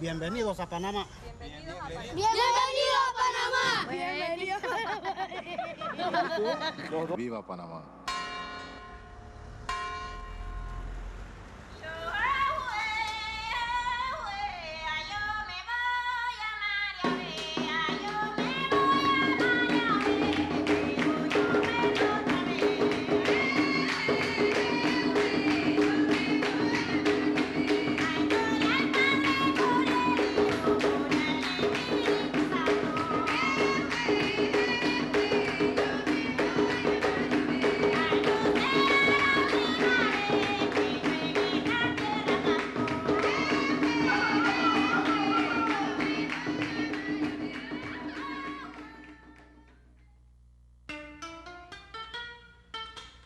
Bienvenidos a Panamá. Bienvenido a Panamá. Viva Panamá.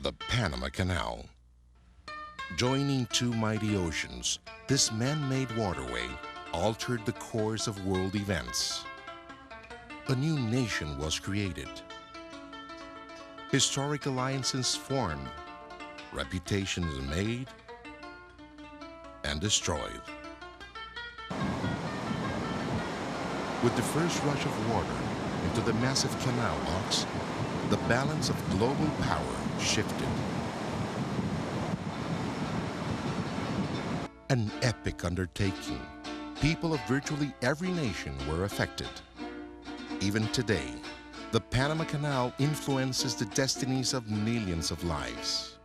The Panama Canal. Joining two mighty oceans, this man-made waterway altered the course of world events. A new nation was created. Historic alliances formed, reputations made, and destroyed. With the first rush of water into the massive canal locks, the balance of global power shifted. An epic undertaking. People of virtually every nation were affected. Even today, the Panama Canal influences the destinies of millions of lives.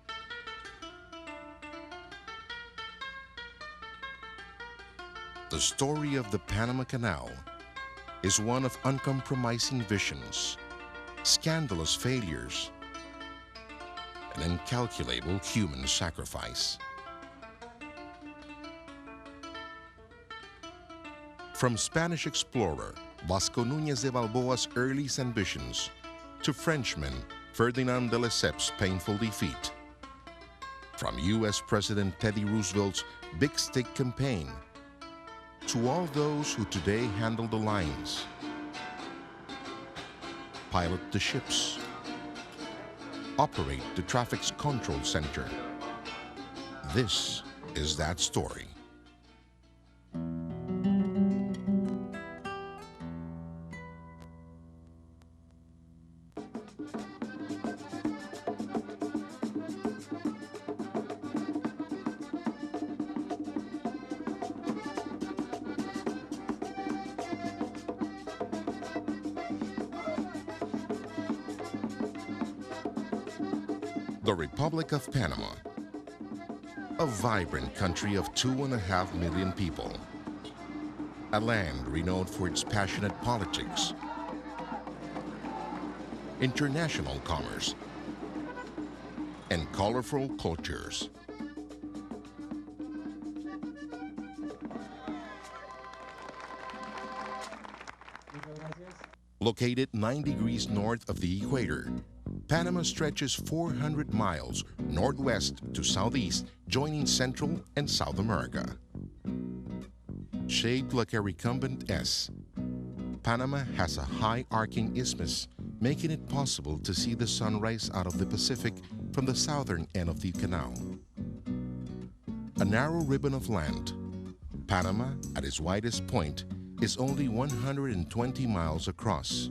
The story of the Panama Canal is one of uncompromising visions, scandalous failures, and incalculable human sacrifice. From Spanish explorer Vasco Núñez de Balboa's earliest ambitions to Frenchman Ferdinand de Lesseps' painful defeat, from U.S. President Teddy Roosevelt's Big Stick campaign to all those who today handle the lines, pilot the ships, operate the traffic's control center. This is that story. The Republic of Panama, a vibrant country of 2.5 million people, a land renowned for its passionate politics, international commerce, and colorful cultures. Located 9 degrees north of the equator, Panama stretches 400 miles northwest to southeast, joining Central and South America. Shaped like a recumbent S, Panama has a high arcing isthmus, making it possible to see the sunrise out of the Pacific from the southern end of the canal. A narrow ribbon of land, Panama, at its widest point, is only 120 miles across.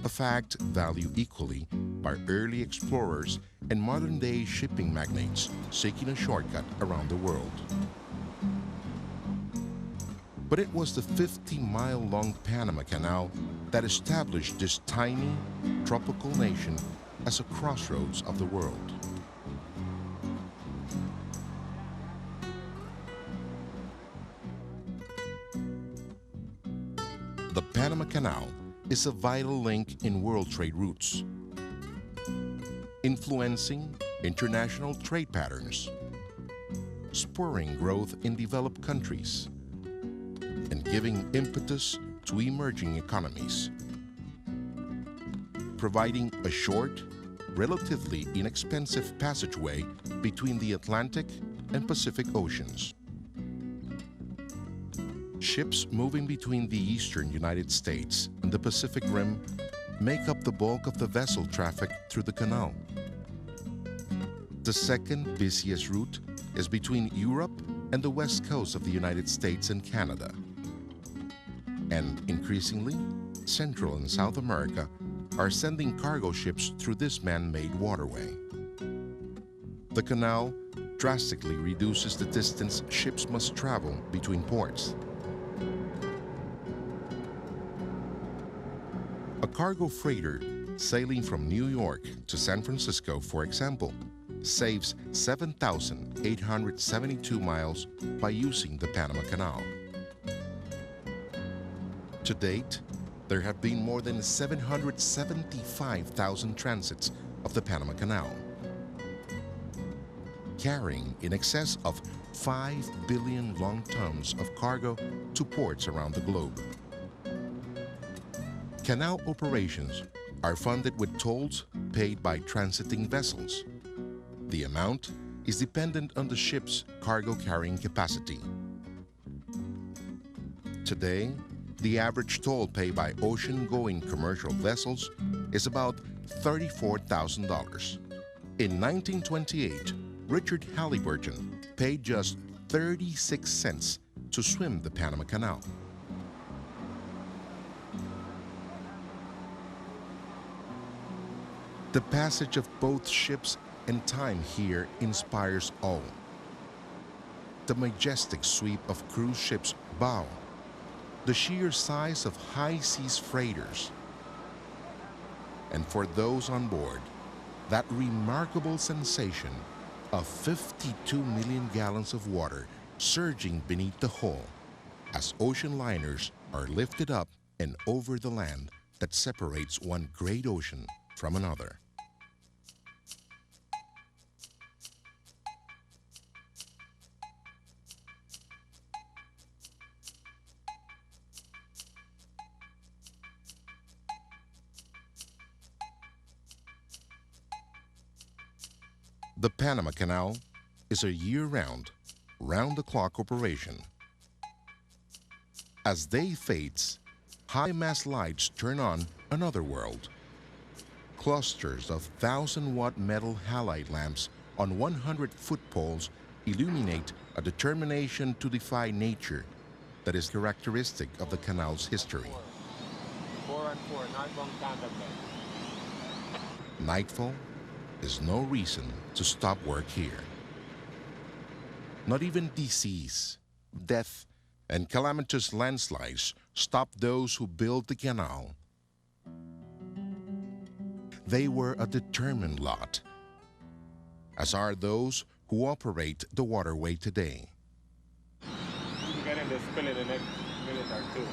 A fact valued equally by early explorers and modern-day shipping magnates seeking a shortcut around the world. But it was the 50-mile-long Panama Canal that established this tiny, tropical nation as a crossroads of the world. The Panama Canal is a vital link in world trade routes, influencing international trade patterns, spurring growth in developed countries, and giving impetus to emerging economies, providing a short, relatively inexpensive passageway between the Atlantic and Pacific Oceans. Ships moving between the eastern United States and the Pacific Rim make up the bulk of the vessel traffic through the canal. The second busiest route is between Europe and the west coast of the United States and Canada. And increasingly, Central and South America are sending cargo ships through this man-made waterway. The canal drastically reduces the distance ships must travel between ports. A cargo freighter sailing from New York to San Francisco, for example, saves 7,872 miles by using the Panama Canal. To date, there have been more than 775,000 transits of the Panama Canal, carrying in excess of 5 billion long tons of cargo to ports around the globe. Canal operations are funded with tolls paid by transiting vessels. The amount is dependent on the ship's cargo carrying capacity. Today, the average toll paid by ocean-going commercial vessels is about $34,000. In 1928, Richard Halliburton paid just 36 cents to swim the Panama Canal. The passage of both ships and time here inspires awe. The majestic sweep of cruise ships' bow, the sheer size of high seas freighters, and for those on board, that remarkable sensation of 52 million gallons of water surging beneath the hull as ocean liners are lifted up and over the land that separates one great ocean from another. The Panama Canal is a year-round, round-the-clock operation. As day fades, high-mast lights turn on another world. Clusters of 1,000-watt metal halide lamps on 100-foot poles illuminate a determination to defy nature that is characteristic of the canal's history. 4 and 4, Nightfall is no reason to stop work here. Not even disease, death, and calamitous landslides stop those who built the canal. They were a determined lot, as are those who operate the waterway today. You get in the spill in the next minute or two.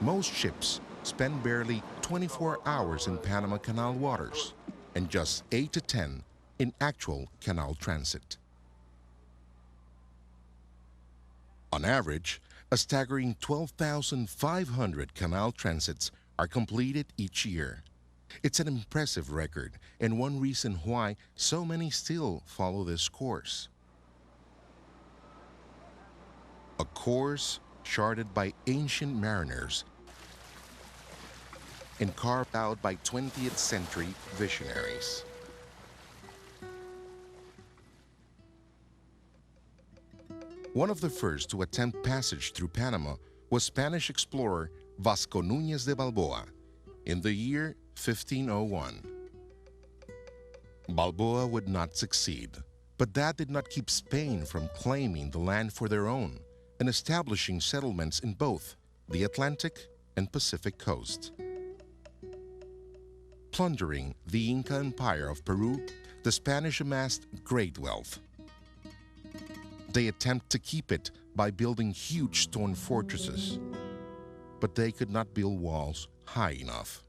Most ships spend barely 24 hours in Panama Canal waters and just 8 to 10 in actual canal transit. On average, a staggering 12,500 canal transits are completed each year. It's an impressive record and one reason why so many still follow this course. A course charted by ancient mariners and carved out by 20th century visionaries. One of the first to attempt passage through Panama was Spanish explorer Vasco Núñez de Balboa in the year 1501. Balboa would not succeed, but that did not keep Spain from claiming the land for their own and establishing settlements in both the Atlantic and Pacific coast. Plundering the Inca Empire of Peru, the Spanish amassed great wealth. They attempt to keep it by building huge stone fortresses, but they could not build walls high enough.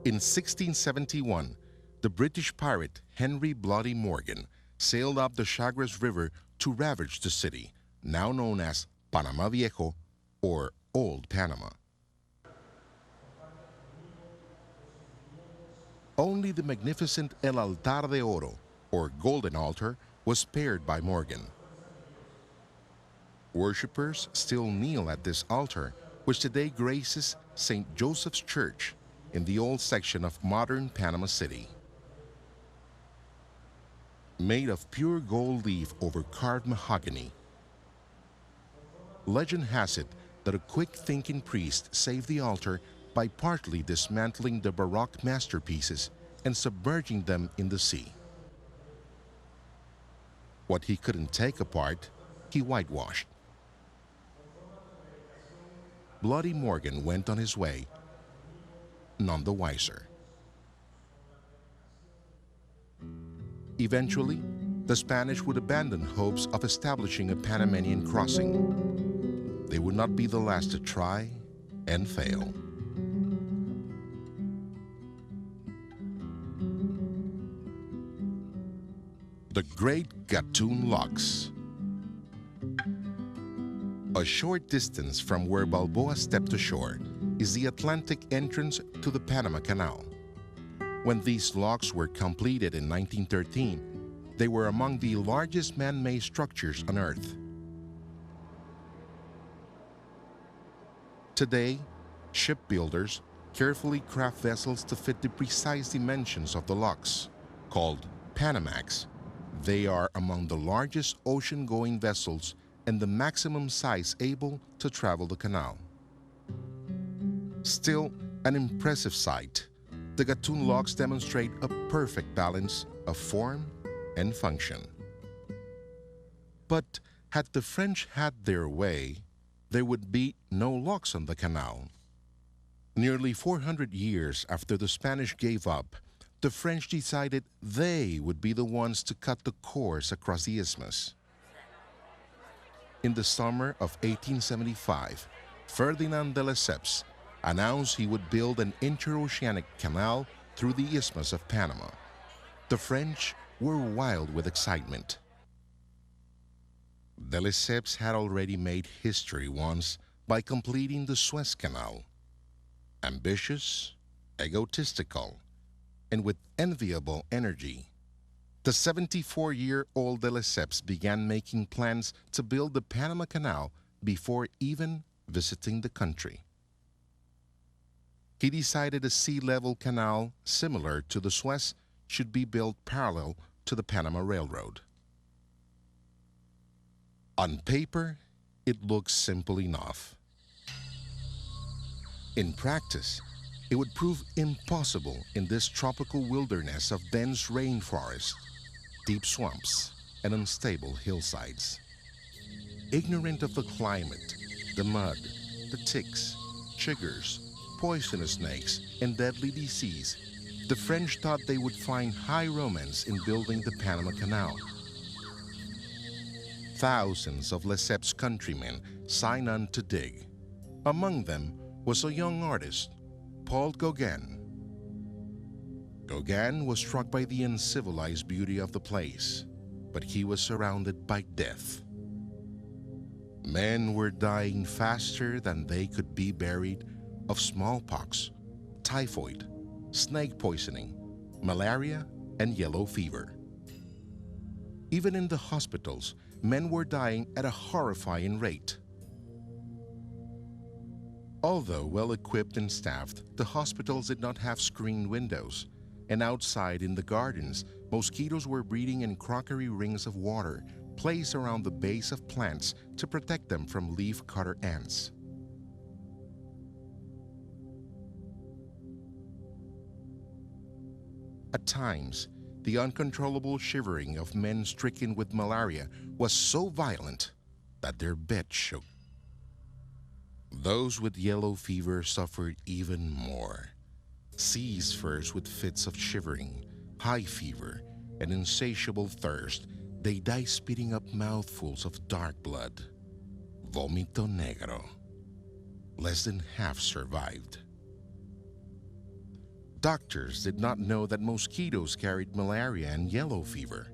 In 1671, the British pirate Henry Bloody Morgan sailed up the Chagres River to ravage the city, now known as Panama Viejo or Old Panama. Only the magnificent El Altar de Oro, or Golden Altar, was spared by Morgan. Worshippers still kneel at this altar, which today graces St. Joseph's Church, in the old section of modern Panama City. Made of pure gold leaf over carved mahogany, legend has it that a quick-thinking priest saved the altar by partly dismantling the Baroque masterpieces and submerging them in the sea. What he couldn't take apart, he whitewashed. Bloody Morgan went on his way, none the wiser. Eventually, the Spanish would abandon hopes of establishing a Panamanian crossing. They would not be the last to try and fail. The Great Gatun Locks. A short distance from where Balboa stepped ashore is the Atlantic entrance to the Panama Canal. When these locks were completed in 1913, they were among the largest man-made structures on Earth. Today, shipbuilders carefully craft vessels to fit the precise dimensions of the locks. Called Panamax, they are among the largest ocean-going vessels and the maximum size able to travel the canal. Still an impressive sight, the Gatun locks demonstrate a perfect balance of form and function. But had the French had their way, there would be no locks on the canal. Nearly 400 years after the Spanish gave up, the French decided they would be the ones to cut the course across the isthmus. In the summer of 1875, Ferdinand de Lesseps announced he would build an interoceanic canal through the Isthmus of Panama. The French were wild with excitement. De Lesseps had already made history once by completing the Suez Canal. Ambitious, egotistical, and with enviable energy, the 74-year-old de Lesseps began making plans to build the Panama Canal before even visiting the country. He decided a sea-level canal similar to the Suez should be built parallel to the Panama Railroad. On paper, it looks simple enough. In practice, it would prove impossible in this tropical wilderness of dense rainforest, deep swamps, and unstable hillsides. Ignorant of the climate, the mud, the ticks, chiggers, poisonous snakes, and deadly disease, the French thought they would find high romance in building the Panama Canal. Thousands of Lesseps' countrymen signed on to dig. Among them was a young artist, Paul Gauguin. Gauguin was struck by the uncivilized beauty of the place, but he was surrounded by death. Men were dying faster than they could be buried of smallpox, typhoid, snake poisoning, malaria, and yellow fever. Even in the hospitals, men were dying at a horrifying rate. Although well-equipped and staffed, the hospitals did not have screened windows, and outside in the gardens, mosquitoes were breeding in crockery rings of water placed around the base of plants to protect them from leaf-cutter ants. At times, the uncontrollable shivering of men stricken with malaria was so violent that their beds shook. Those with yellow fever suffered even more. Seized first with fits of shivering, high fever, and insatiable thirst, they died spitting up mouthfuls of dark blood. Vomito negro. Less than half survived. Doctors did not know that mosquitoes carried malaria and yellow fever.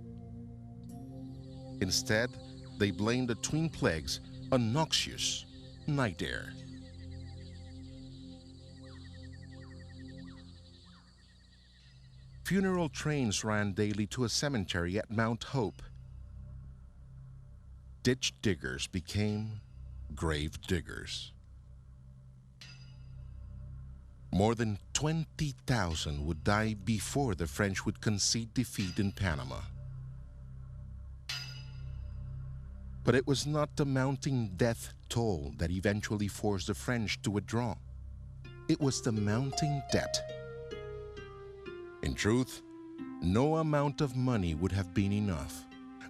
Instead, they blamed the twin plagues on noxious night air. Funeral trains ran daily to a cemetery at Mount Hope. Ditch diggers became grave diggers. More than 20,000 would die before the French would concede defeat in Panama. But it was not the mounting death toll that eventually forced the French to withdraw. It was the mounting debt. In truth, no amount of money would have been enough.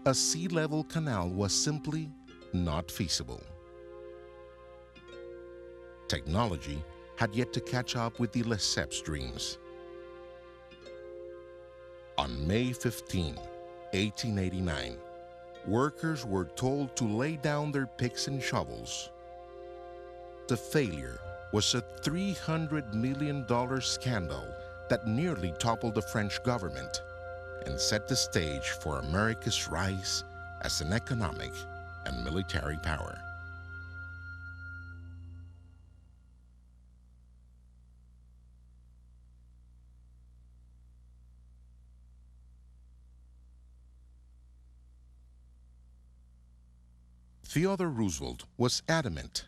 A sea-level canal was simply not feasible. Technology had yet to catch up with the Lesseps' dreams. On May 15, 1889, workers were told to lay down their picks and shovels. The failure was a $300 million scandal that nearly toppled the French government and set the stage for America's rise as an economic and military power. Theodore Roosevelt was adamant.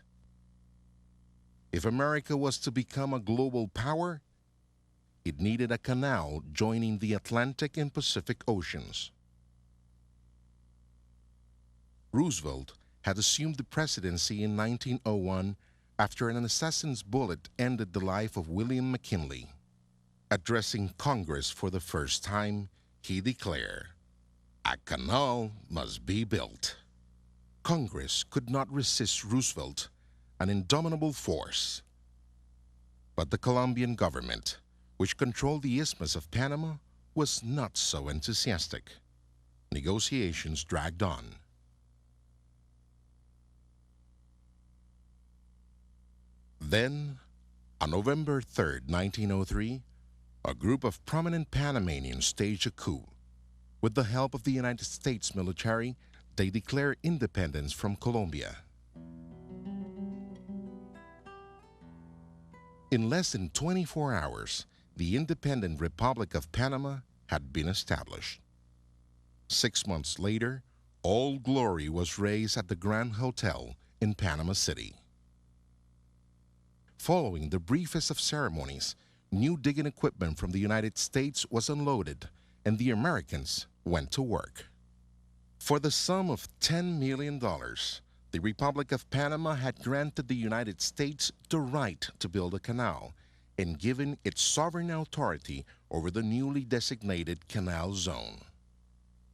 If America was to become a global power, it needed a canal joining the Atlantic and Pacific Oceans. Roosevelt had assumed the presidency in 1901 after an assassin's bullet ended the life of William McKinley. Addressing Congress for the first time, he declared, "A canal must be built." Congress could not resist Roosevelt, an indomitable force. But the Colombian government, which controlled the Isthmus of Panama, was not so enthusiastic. Negotiations dragged on. Then, on November 3, 1903, a group of prominent Panamanians staged a coup. With the help of the United States military, they declared independence from Colombia. In less than 24 hours, the independent Republic of Panama had been established. 6 months later, Old Glory was raised at the Grand Hotel in Panama City. Following the briefest of ceremonies, new digging equipment from the United States was unloaded, and the Americans went to work. For the sum of $10 million, the Republic of Panama had granted the United States the right to build a canal and given it sovereign authority over the newly designated Canal Zone.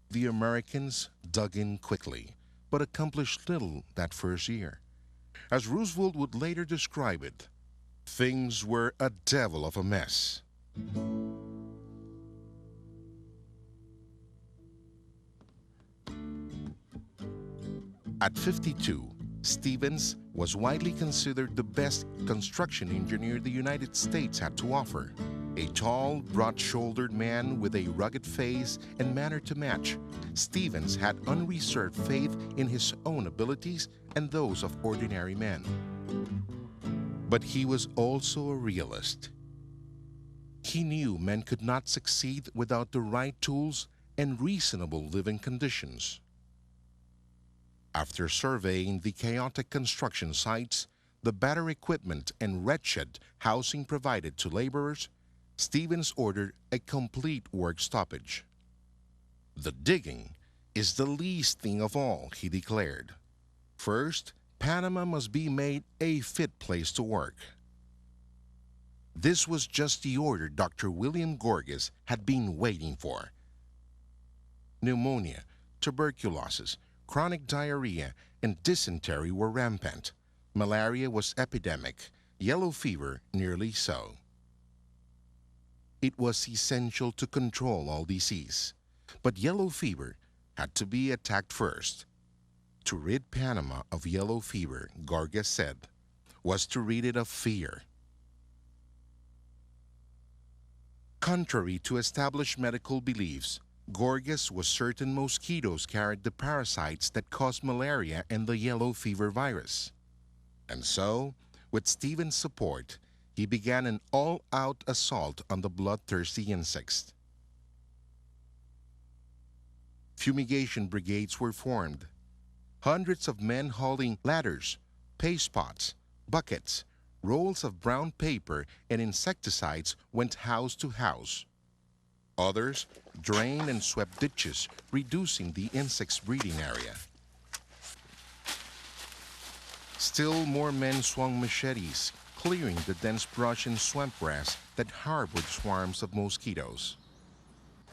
The Americans dug in quickly, but accomplished little that first year. As Roosevelt would later describe it, things were a devil of a mess. At 52, Stevens was widely considered the best construction engineer the United States had to offer. A tall, broad-shouldered man with a rugged face and manner to match, Stevens had unreserved faith in his own abilities and those of ordinary men. But he was also a realist. He knew men could not succeed without the right tools and reasonable living conditions. After surveying the chaotic construction sites, the better equipment and wretched housing provided to laborers, Stevens ordered a complete work stoppage. "The digging is the least thing of all," he declared. "First, Panama must be made a fit place to work." This was just the order Dr. William Gorgas had been waiting for. Pneumonia, tuberculosis, chronic diarrhea, and dysentery were rampant. Malaria was epidemic, yellow fever nearly so. It was essential to control all disease, but yellow fever had to be attacked first. To rid Panama of yellow fever, Gorgas said, was to rid it of fear. Contrary to established medical beliefs, Gorgas was certain mosquitoes carried the parasites that caused malaria and the yellow fever virus. And so, with Stevens' support, he began an all-out assault on the bloodthirsty insects. Fumigation brigades were formed. Hundreds of men hauling ladders, paste pots, buckets, Rolls of brown paper and insecticides went house to house. Others drained and swept ditches, reducing the insects' breeding area. Still more men swung machetes, clearing the dense brush and swamp grass that harbored swarms of mosquitoes.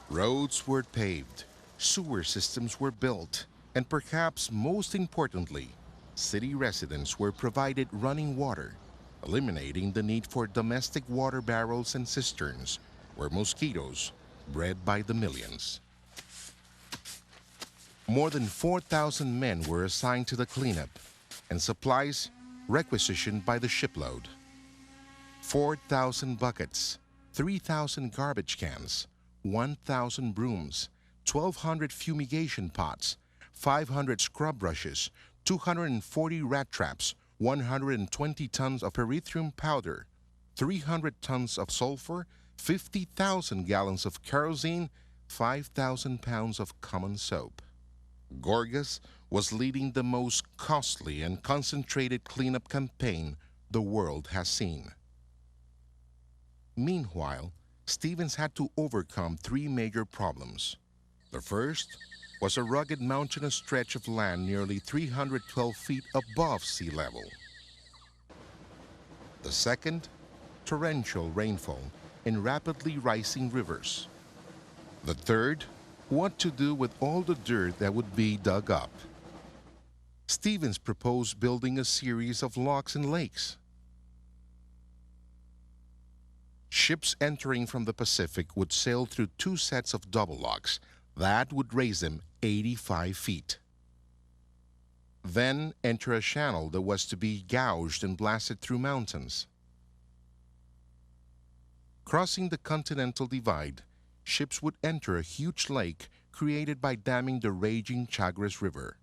Roads were paved, sewer systems were built, and perhaps most importantly, city residents were provided running water, eliminating the need for domestic water barrels and cisterns, where mosquitoes bred by the millions. More than 4,000 men were assigned to the cleanup, and supplies requisitioned by the shipload. 4,000 buckets, 3,000 garbage cans, 1,000 brooms, 1,200 fumigation pots, 500 scrub brushes, 240 rat traps, 120 tons of erythrium powder, 300 tons of sulfur, 50,000 gallons of kerosene, 5,000 pounds of common soap. Gorgas was leading the most costly and concentrated cleanup campaign the world has seen. Meanwhile, Stevens had to overcome three major problems. The first was a rugged mountainous stretch of land nearly 312 feet above sea level. The second, torrential rainfall in rapidly rising rivers. The third, what to do with all the dirt that would be dug up. Stevens proposed building a series of locks and lakes. Ships entering from the Pacific would sail through two sets of double locks that would raise them 85 feet. Then enter a channel that was to be gouged and blasted through mountains. Crossing the continental divide, ships would enter a huge lake created by damming the raging Chagres River.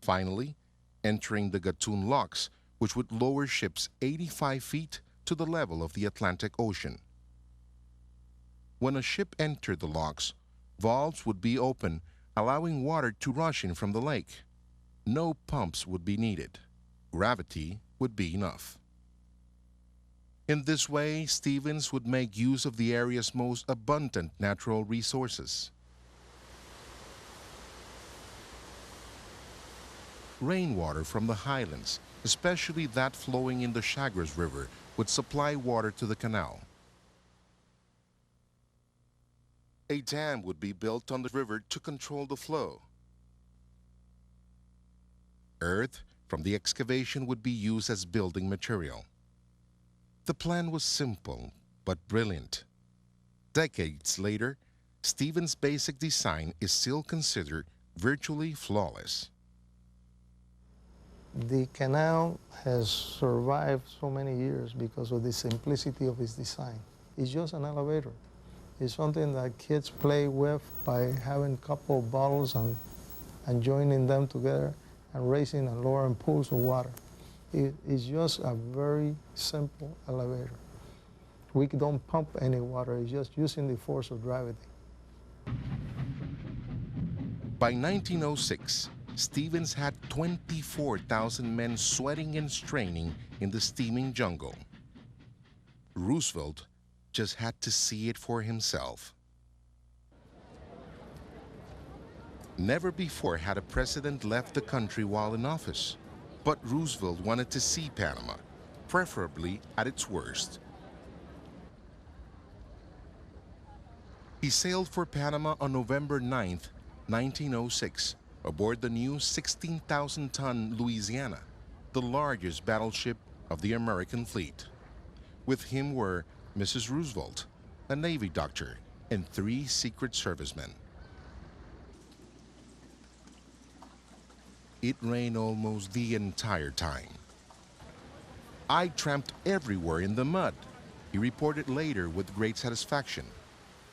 Finally, entering the Gatun Locks, which would lower ships 85 feet to the level of the Atlantic Ocean. When a ship entered the locks, valves would be open, allowing water to rush in from the lake. No pumps would be needed. Gravity would be enough. In this way, Stevens would make use of the area's most abundant natural resources. Rainwater from the highlands, especially that flowing in the Chagres River, would supply water to the canal. A dam would be built on the river to control the flow. Earth from the excavation would be used as building material. The plan was simple but brilliant. Decades later, Stevens' basic design is still considered virtually flawless. The canal has survived so many years because of the simplicity of its design. It's just an elevator. It's something that kids play with by having a couple of bottles and joining them together and raising and lowering pools of water. It's just a very simple elevator. We don't pump any water, it's just using the force of gravity. By 1906, Stevens had 24,000 men sweating and straining in the steaming jungle. Roosevelt just had to see it for himself. Never before had a president left the country while in office, but Roosevelt wanted to see Panama, preferably at its worst. He sailed for Panama on November 9, 1906, aboard the new 16,000-ton Louisiana, the largest battleship of the American fleet. With him were Mrs. Roosevelt, a Navy doctor, and 3 Secret Servicemen. It rained almost the entire time. "I tramped everywhere in the mud," he reported later with great satisfaction.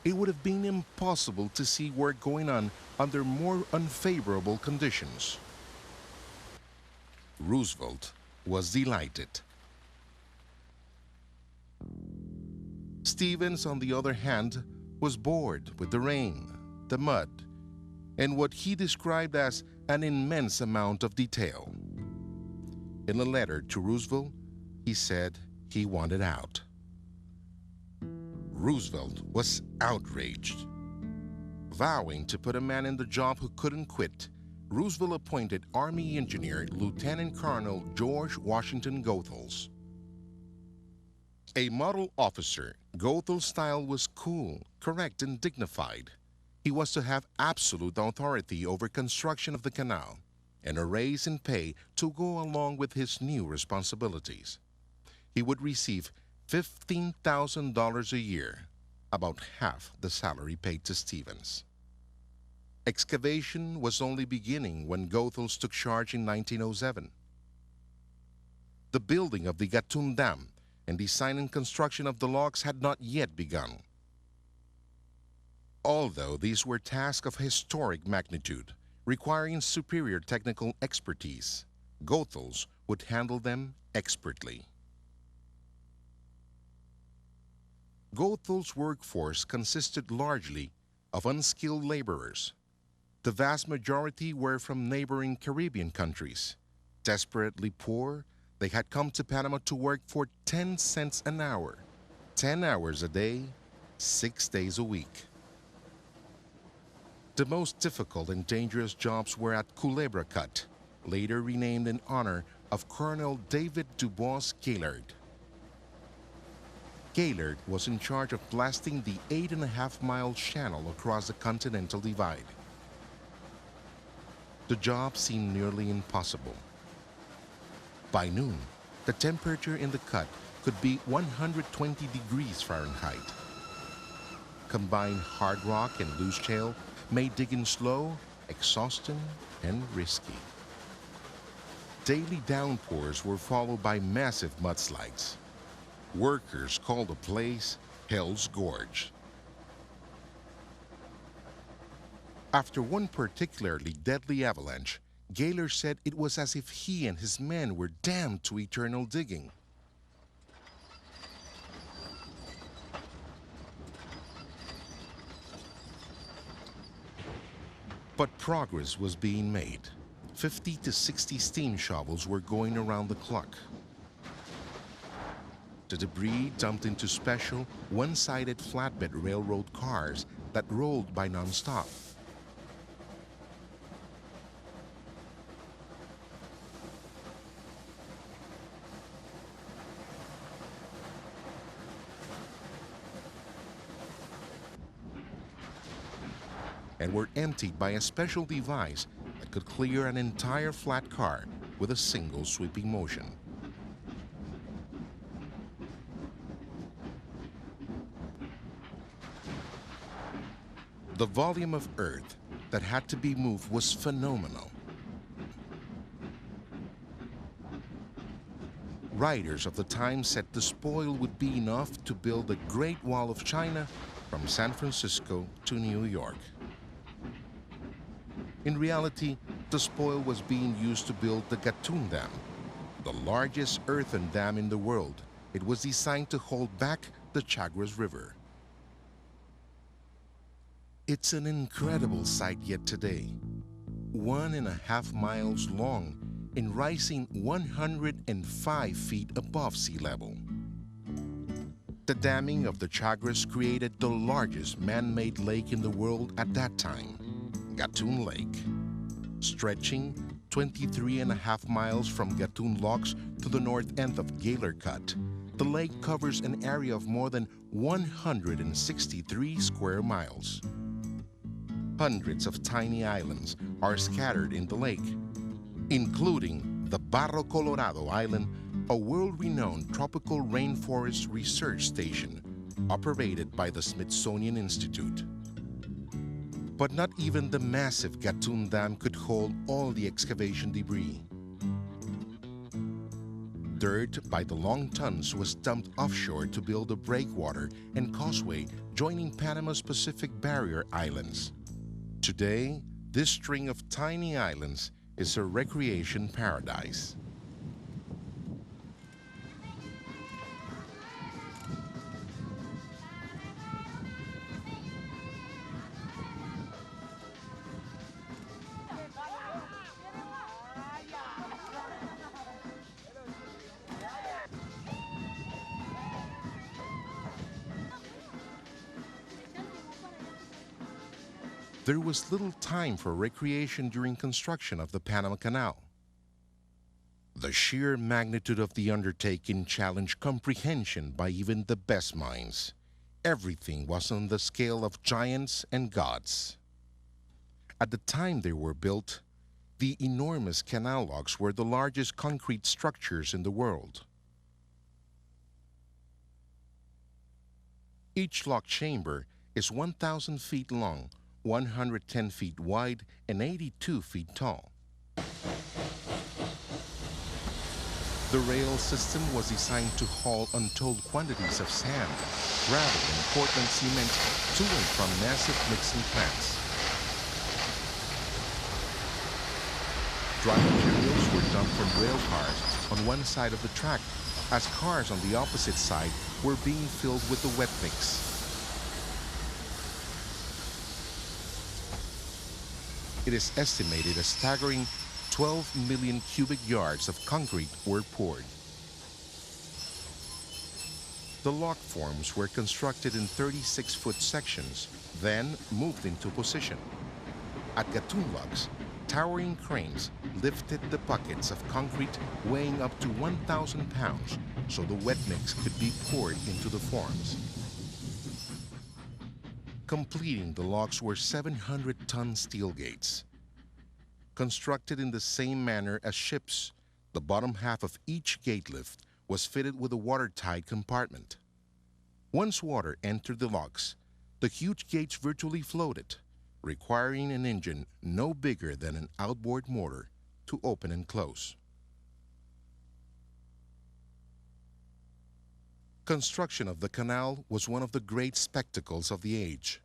It would have been impossible to see work going on under more unfavorable conditions. Roosevelt was delighted. Stevens, on the other hand, was bored with the rain, the mud, and what he described as an immense amount of detail. In a letter to Roosevelt, he said he wanted out. Roosevelt was outraged. Vowing to put a man in the job who couldn't quit, Roosevelt appointed Army engineer Lieutenant Colonel George Washington Goethals. A model officer, Goethel's style was cool, correct, and dignified. He was to have absolute authority over construction of the canal and a raise in pay to go along with his new responsibilities. He would receive $15,000 a year, about half the salary paid to Stevens. Excavation was only beginning when Goethals took charge in 1907. The building of the Gatun Dam and design and construction of the locks had not yet begun. Although these were tasks of historic magnitude, requiring superior technical expertise, Goethals would handle them expertly. Goethals' workforce consisted largely of unskilled laborers. The vast majority were from neighboring Caribbean countries. Desperately poor, they had come to Panama to work for 10 cents an hour, 10 hours a day, 6 days a week. The most difficult and dangerous jobs were at Culebra Cut, later renamed in honor of Colonel David Dubois Gaylord. Gaylord was in charge of blasting the 8.5-mile channel across the Continental Divide. The job seemed nearly impossible. By noon, the temperature in the cut could be 120 degrees Fahrenheit. Combined hard rock and loose shale made digging slow, exhausting, and risky. Daily downpours were followed by massive mudslides. Workers called the place Hell's Gorge. After one particularly deadly avalanche, Gaylor said it was as if he and his men were damned to eternal digging. But progress was being made. 50 to 60 steam shovels were going around the clock. The debris dumped into special one-sided flatbed railroad cars that rolled by non-stop. And were emptied by a special device that could clear an entire flat car with a single sweeping motion. The volume of earth that had to be moved was phenomenal. Writers of the time said the spoil would be enough to build the Great Wall of China from San Francisco to New York. In reality, the spoil was being used to build the Gatun Dam, the largest earthen dam in the world. It was designed to hold back the Chagres River. It's an incredible sight yet today. 1.5 miles long and rising 105 feet above sea level. The damming of the Chagres created the largest man-made lake in the world at that time, Gatun Lake. Stretching 23.5 miles from Gatun Locks to the north end of Gaylor Cut, the lake covers an area of more than 163 square miles. Hundreds of tiny islands are scattered in the lake, including the Barro Colorado Island, a world-renowned tropical rainforest research station operated by the Smithsonian Institute. But not even the massive Gatun Dam could hold all the excavation debris. Dirt by the long tons was dumped offshore to build a breakwater and causeway joining Panama's Pacific Barrier Islands. Today, this string of tiny islands is a recreation paradise. there was little time for recreation during construction of the Panama Canal. The sheer magnitude of the undertaking challenged comprehension by even the best minds. Everything was on the scale of giants and gods. At the time they were built, the enormous canal locks were the largest concrete structures in the world. Each lock chamber is 1,000 feet long, 110 feet wide, and 82 feet tall. The rail system was designed to haul untold quantities of sand, gravel, and Portland cement to and from massive mixing plants. Dry materials were dumped from rail cars on one side of the track, as cars on the opposite side were being filled with the wet mix. It is estimated a staggering 12 million cubic yards of concrete were poured. The lock forms were constructed in 36-foot sections, then moved into position. At Gatun locks, towering cranes lifted the buckets of concrete weighing up to 1,000 pounds so the wet mix could be poured into the forms. Completing the locks were 700-ton steel gates. Constructed in the same manner as ships, the bottom half of each gate lift was fitted with a watertight compartment. Once water entered the locks, the huge gates virtually floated, requiring an engine no bigger than an outboard motor to open and close. Construction of the canal was one of the great spectacles of the age.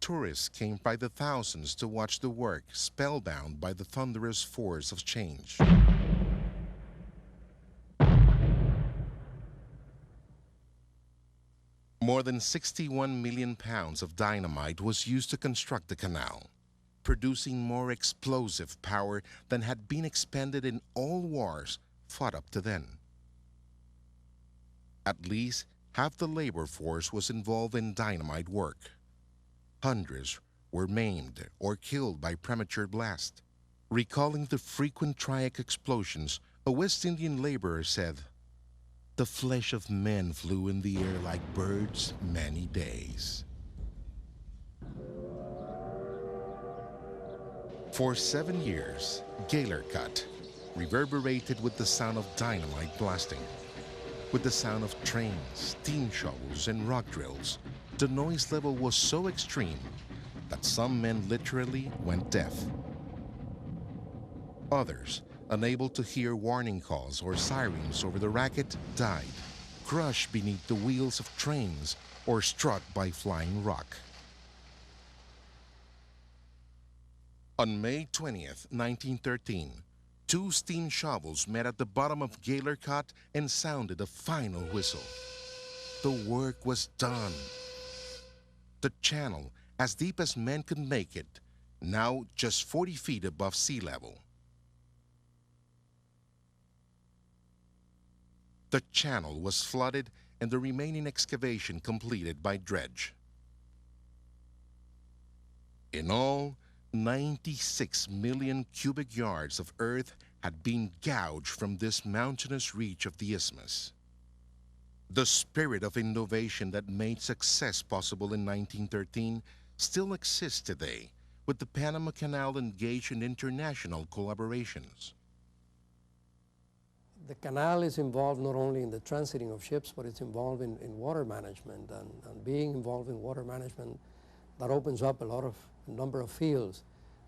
Tourists came by the thousands to watch the work, spellbound by the thunderous force of change. More than 61 million pounds of dynamite was used to construct the canal, producing more explosive power than had been expended in all wars fought up to then. At least half the labor force was involved in dynamite work. Hundreds were maimed or killed by premature blast. Recalling the frequent triac explosions, a West Indian laborer said, "The flesh of men flew in the air like birds many days." For 7 years, Gaylor Cut reverberated with the sound of dynamite blasting. With the sound of trains, steam shovels, and rock drills, the noise level was so extreme that some men literally went deaf. Others, unable to hear warning calls or sirens over the racket, died, crushed beneath the wheels of trains or struck by flying rock. On May 20th, 1913, 2 steam shovels met at the bottom of Gaylor Cut and sounded a final whistle. The work was done. The channel, as deep as men could make it, now just 40 feet above sea level. The channel was flooded and the remaining excavation completed by dredge. In all, 96 million cubic yards of earth had been gouged from this mountainous reach of the isthmus. The spirit of innovation that made success possible in 1913 still exists today, with the Panama Canal engaged in international collaborations. The canal is involved not only in the transiting of ships, but it's involved in water management, and being involved in water management, that opens up a number of fields,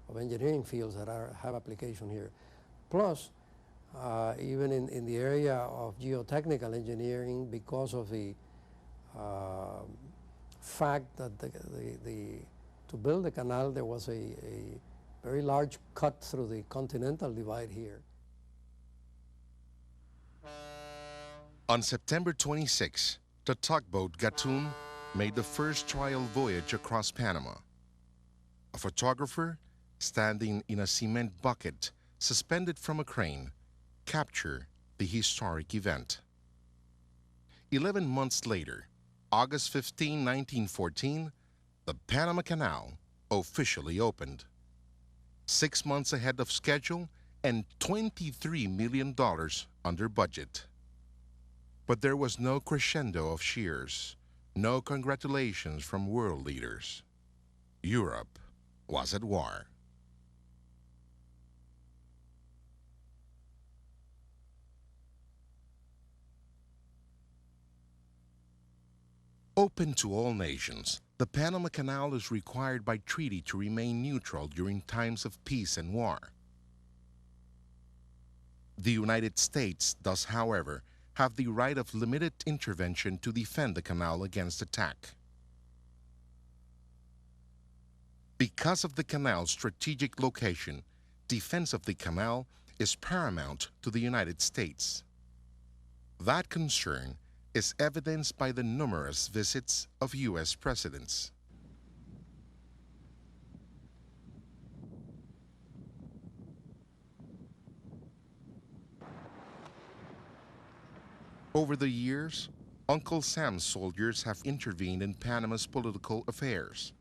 of engineering fields that have application here. Plus, even in the area of geotechnical engineering, because of the fact that to build the canal, there was a very large cut through the continental divide here. On September 26, the tugboat Gatun made the first trial voyage across Panama. A photographer, standing in a cement bucket suspended from a crane, captured the historic event. 11 months later, August 15, 1914, the Panama Canal officially opened. 6 months ahead of schedule and $23 million under budget. But there was no crescendo of cheers, no congratulations from world leaders. Europe was at war. Open to all nations, the Panama Canal is required by treaty to remain neutral during times of peace and war. The United States does, however, have the right of limited intervention to defend the canal against attack. Because of the canal's strategic location, defense of the canal is paramount to the United States. That concern is evidenced by the numerous visits of U.S. presidents. Over the years, Uncle Sam's soldiers have intervened in Panama's political affairs.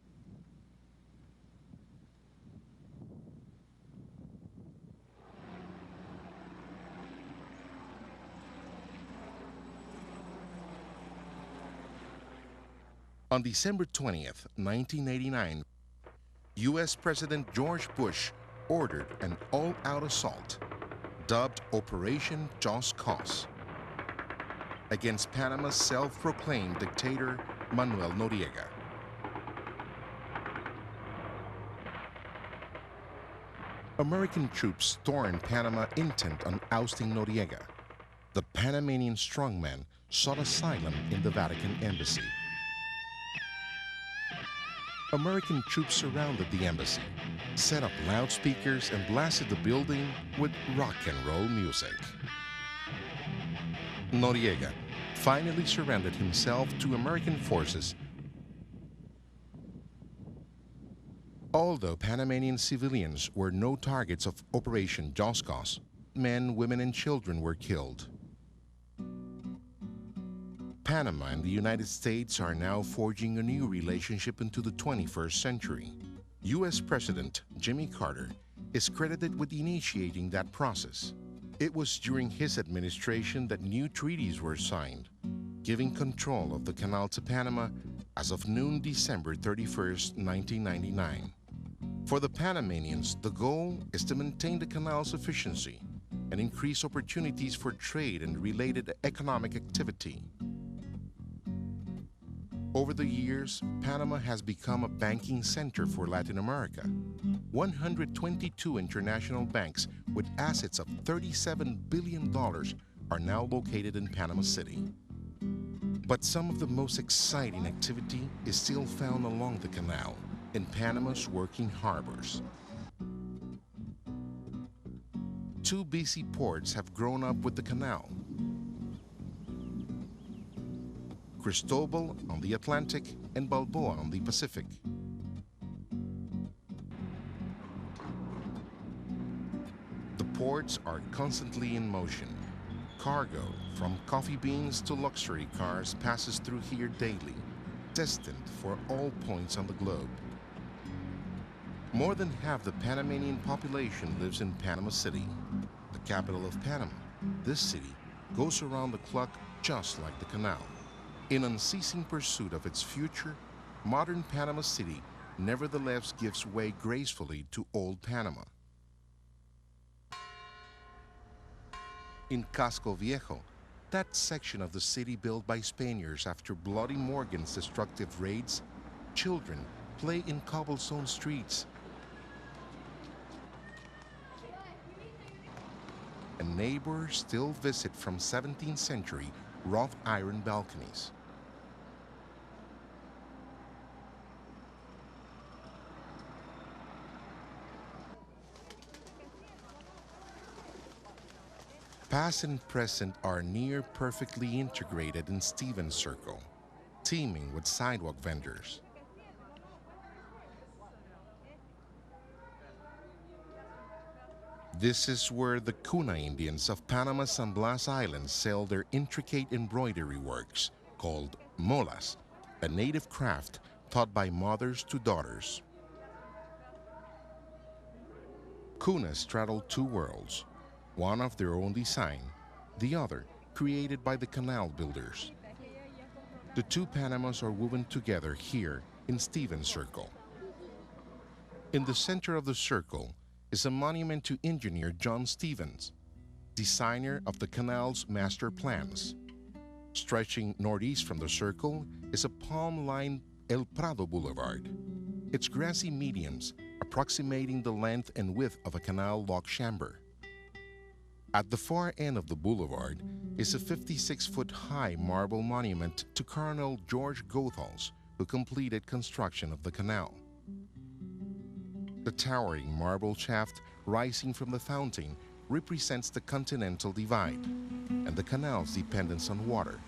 On December 20th, 1989, U.S. President George Bush ordered an all-out assault, dubbed Operation Just Cause, against Panama's self-proclaimed dictator, Manuel Noriega. American troops stormed Panama intent on ousting Noriega. The Panamanian strongman sought asylum in the Vatican embassy. American troops surrounded the embassy, set up loudspeakers, and blasted the building with rock and roll music. Noriega finally surrendered himself to American forces. Although Panamanian civilians were no targets of Operation Just Cause, men, women, and children were killed. Panama and the United States are now forging a new relationship into the 21st century. U.S. President Jimmy Carter is credited with initiating that process. It was during his administration that new treaties were signed, giving control of the canal to Panama as of noon December 31st, 1999. For the Panamanians, the goal is to maintain the canal's efficiency and increase opportunities for trade and related economic activity. Over the years, Panama has become a banking center for Latin America. 122 international banks with assets of $37 billion are now located in Panama City. But some of the most exciting activity is still found along the canal, in Panama's working harbors. 2 busy ports have grown up with the canal: Cristobal on the Atlantic and Balboa on the Pacific. The ports are constantly in motion. Cargo, from coffee beans to luxury cars, passes through here daily, destined for all points on the globe. More than half the Panamanian population lives in Panama City, the capital of Panama. This city goes around the clock just like the canal. In unceasing pursuit of its future, modern Panama City nevertheless gives way gracefully to old Panama. In Casco Viejo, that section of the city built by Spaniards after Bloody Morgan's destructive raids, children play in cobblestone streets. And neighbors still visit from 17th century wrought iron balconies. Past and present are near perfectly integrated in Stevens Circle, teeming with sidewalk vendors. This is where the Kuna Indians of Panama's San Blas Island sell their intricate embroidery works, called molas, a native craft taught by mothers to daughters. Cunas straddled two worlds, one of their own design, the other created by the canal builders. The two Panamas are woven together here in Stevens Circle. In the center of the circle is a monument to engineer John Stevens, designer of the canal's master plans. Stretching northeast from the circle is a palm-lined El Prado Boulevard, its grassy medians approximating the length and width of a canal lock chamber. At the far end of the boulevard is a 56-foot-high marble monument to Colonel George Goethals, who completed construction of the canal. The towering marble shaft rising from the fountain represents the continental divide and the canal's dependence on water.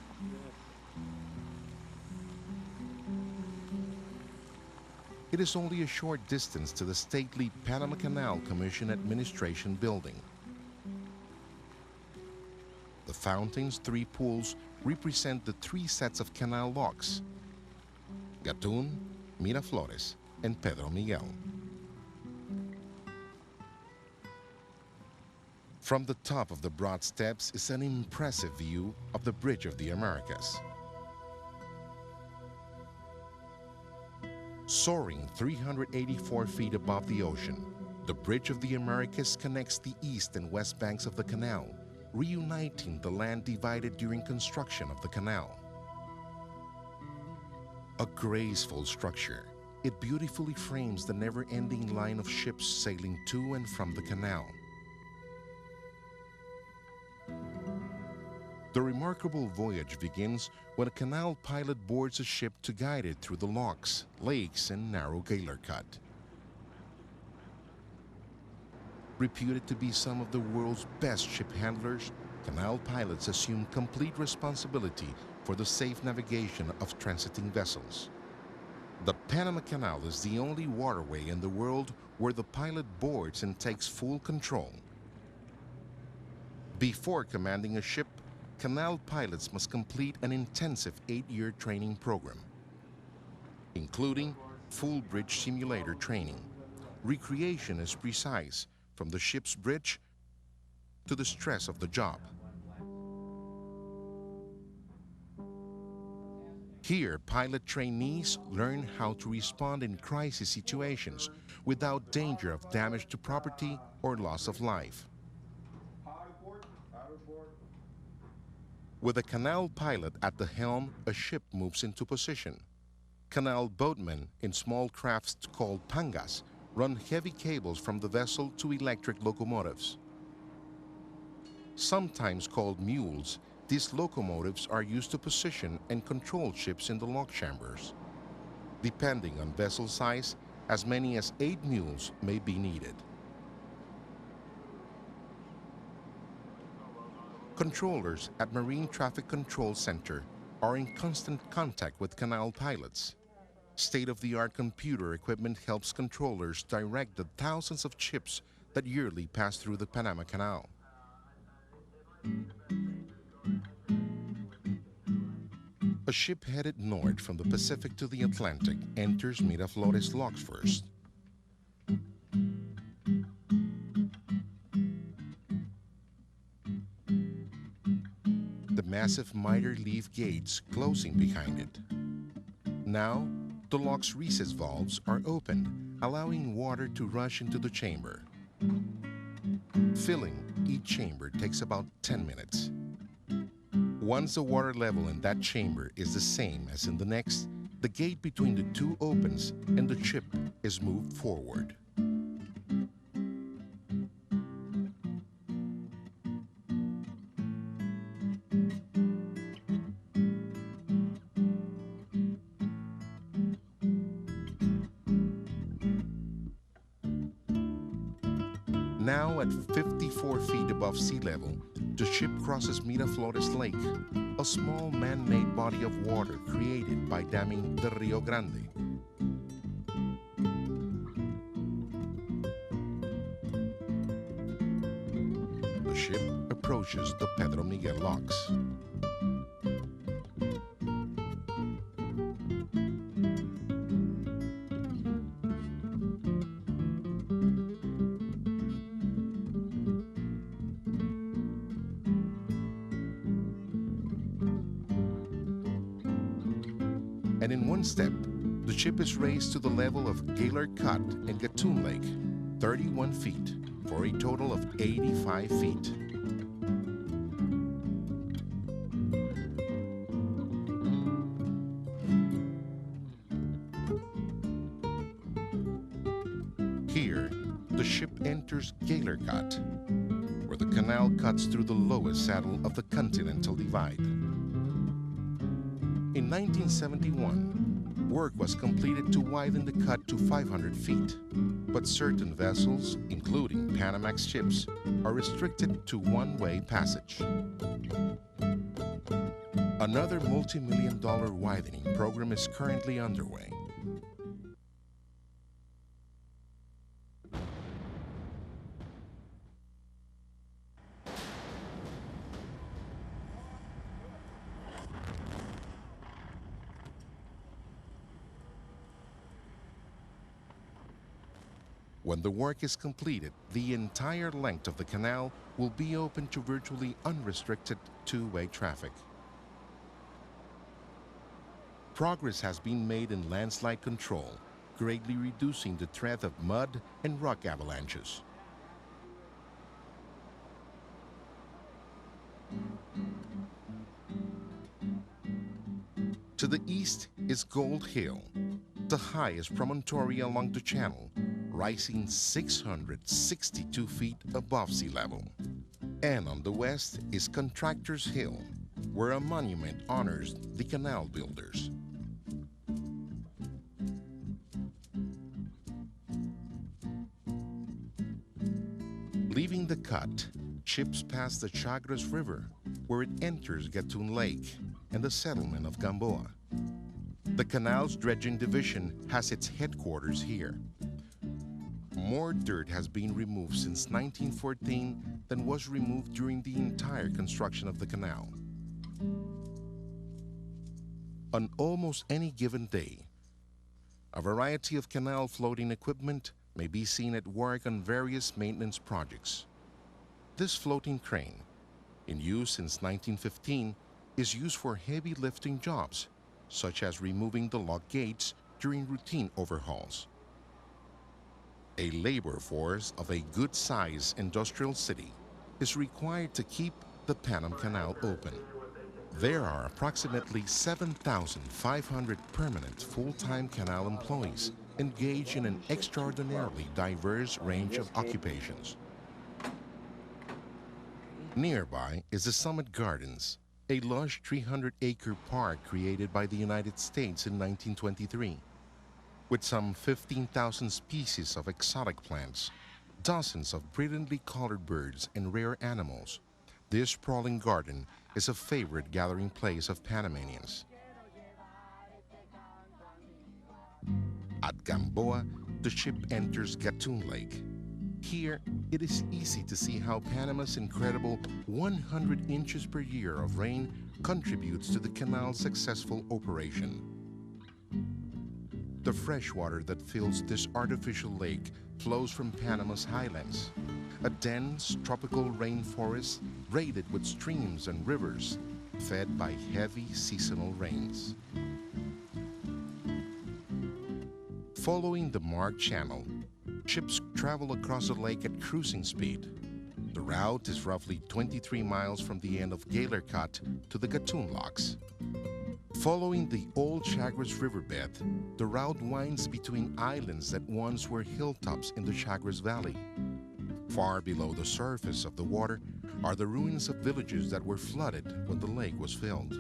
It is only a short distance to the stately Panama Canal Commission Administration building. The fountain's three pools represent the three sets of canal locks: Gatun, Miraflores, and Pedro Miguel. From the top of the broad steps is an impressive view of the Bridge of the Americas. Soaring 384 feet above the ocean, the Bridge of the Americas connects the east and west banks of the canal, reuniting the land divided during construction of the canal. A graceful structure, it beautifully frames the never-ending line of ships sailing to and from the canal. The remarkable voyage begins when a canal pilot boards a ship to guide it through the locks, lakes, and narrow Gaylor Cut. Reputed to be some of the world's best ship handlers, canal pilots assume complete responsibility for the safe navigation of transiting vessels. The Panama Canal is the only waterway in the world where the pilot boards and takes full control. Before commanding a ship, canal pilots must complete an intensive 8-year training program, including full bridge simulator training. Recreation is precise, from the ship's bridge to the stress of the job. Here, pilot trainees learn how to respond in crisis situations without danger of damage to property or loss of life. With a canal pilot at the helm, a ship moves into position. Canal boatmen in small crafts called pangas run heavy cables from the vessel to electric locomotives. Sometimes called mules, these locomotives are used to position and control ships in the lock chambers. Depending on vessel size, as many as 8 mules may be needed. Controllers at Marine Traffic Control Center are in constant contact with canal pilots. State-of-the-art computer equipment helps controllers direct the thousands of ships that yearly pass through the Panama Canal. A ship headed north from the Pacific to the Atlantic enters Miraflores locks first. The massive miter leaf gates closing behind it. Now, the lock's recess valves are opened, allowing water to rush into the chamber. Filling each chamber takes about 10 minutes. Once the water level in that chamber is the same as in the next, the gate between the two opens and the ship is moved forward. Now at 54 feet above sea level, the ship crosses Miraflores Lake, a small man-made body of water created by damming the Rio Grande. The ship approaches the Pedro Miguel locks. And in one step, the ship is raised to the level of Gaylor Cut and Gatun Lake, 31 feet, for a total of 85 feet. Here, the ship enters Gaylor Cut, where the canal cuts through the lowest saddle of the Continental Divide. In 1971, work was completed to widen the cut to 500 feet, but certain vessels, including Panamax ships, are restricted to one-way passage. Another multi-million-dollar widening program is currently underway. When the work is completed, the entire length of the canal will be open to virtually unrestricted two-way traffic. Progress has been made in landslide control, greatly reducing the threat of mud and rock avalanches. To the east is Gold Hill, the highest promontory along the channel, rising 662 feet above sea level. And on the west is Contractors Hill, where a monument honors the canal builders. Leaving the cut, ships pass the Chagres River, where it enters Gatun Lake and the settlement of Gamboa. The canal's dredging division has its headquarters here. More dirt has been removed since 1914 than was removed during the entire construction of the canal. On almost any given day, a variety of canal floating equipment may be seen at work on various maintenance projects. This floating crane, in use since 1915, is used for heavy lifting jobs, such as removing the lock gates during routine overhauls. A labor force of a good-sized industrial city is required to keep the Panama Canal open. There are approximately 7,500 permanent full-time canal employees engaged in an extraordinarily diverse range of occupations. Nearby is the Summit Gardens, a lush 300-acre park created by the United States in 1923. With some 15,000 species of exotic plants, dozens of brilliantly colored birds, and rare animals, this sprawling garden is a favorite gathering place of Panamanians. At Gamboa, the ship enters Gatun Lake. Here, it is easy to see how Panama's incredible 100 inches per year of rain contributes to the canal's successful operation. The fresh water that fills this artificial lake flows from Panama's highlands, a dense tropical rainforest braided with streams and rivers, fed by heavy seasonal rains. Following the marked channel, ships travel across the lake at cruising speed. The route is roughly 23 miles from the end of Gaylor Cut to the Gatun Locks. Following the old Chagres riverbed, the route winds between islands that once were hilltops in the Chagres Valley. Far below the surface of the water are the ruins of villages that were flooded when the lake was filled.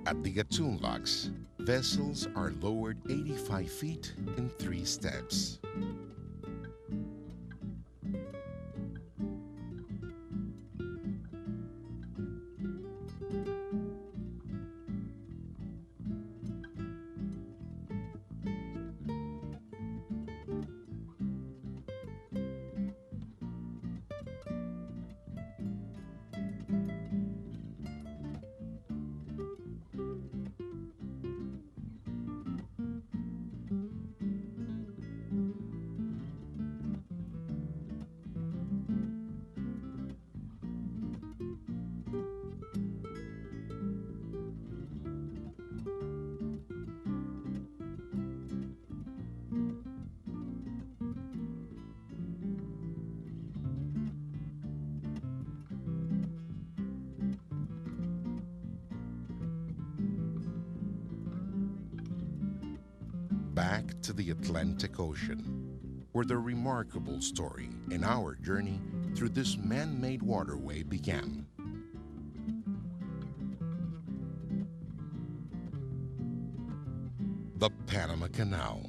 At the Gatun Locks, vessels are lowered 85 feet in 3 steps. back to the Atlantic Ocean, where the remarkable story and our journey through this man-made waterway began. The Panama Canal.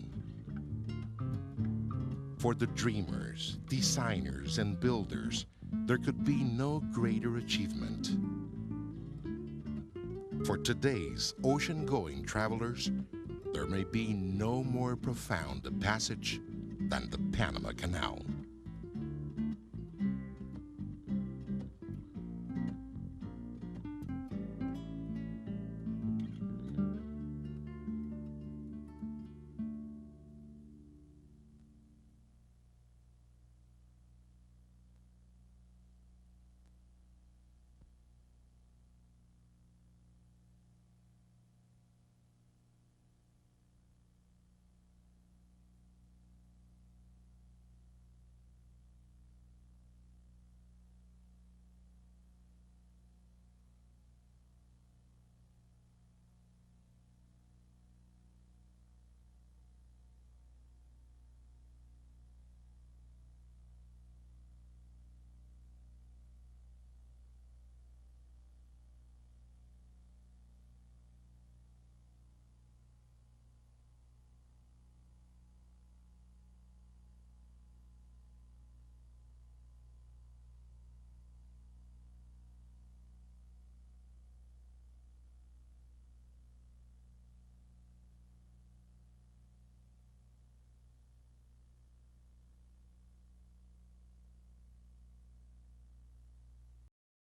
For the dreamers, designers, and builders, there could be no greater achievement. For today's ocean-going travelers, there may be no more profound a passage than the Panama Canal.